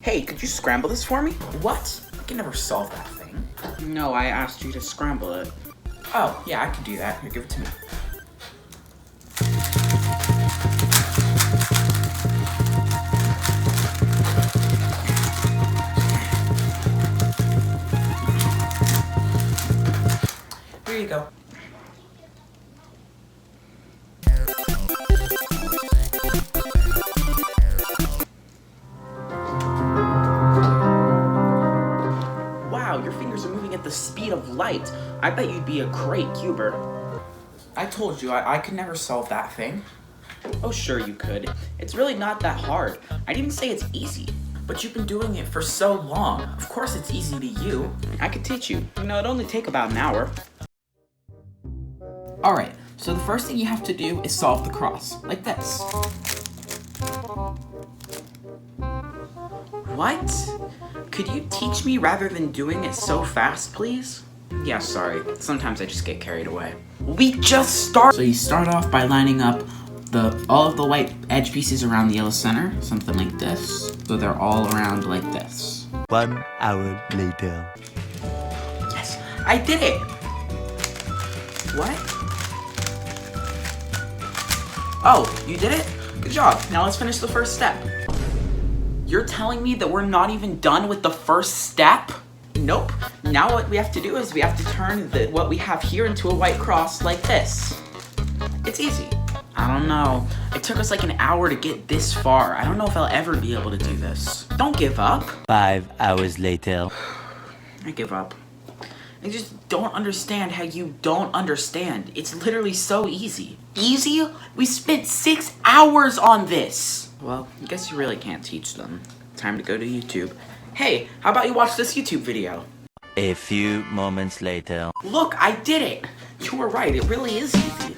Hey, could you scramble this for me? What? I can never solve that thing. No, I asked you to scramble it. Oh, yeah, I can do that. Here, give it to me. Here you go. Wow, your fingers are moving at the speed of light. I bet you'd be a great cuber. I told you, I could never solve that thing. Oh, sure you could. It's really not that hard. I didn't say it's easy. But you've been doing it for so long. Of course it's easy to you. I could teach you. You know, it'd only take about an hour. Alright, so the first thing you have to do is solve the cross, like this. What? Could you teach me rather than doing it so fast, please? Yeah, sorry. Sometimes I just get carried away. We just start. So you start off by lining up all of the white edge pieces around the yellow center, something like this. So they're all around like this. 1 hour later. Yes, I did it! What? Oh, you did it? Good job. Now let's finish the first step. You're telling me that we're not even done with the first step? Nope. Now what we have to do is we have to turn what we have here into a white cross like this. It's easy. I don't know. It took us like an hour to get this far. I don't know if I'll ever be able to do this. Don't give up. 5 hours later. I give up. I just don't understand how you don't understand. It's literally so easy. Easy? We spent 6 hours on this. Well, I guess you really can't teach them. Time to go to YouTube. Hey, how about you watch this YouTube video? A few moments later. Look, I did it. You were right, it really is easy.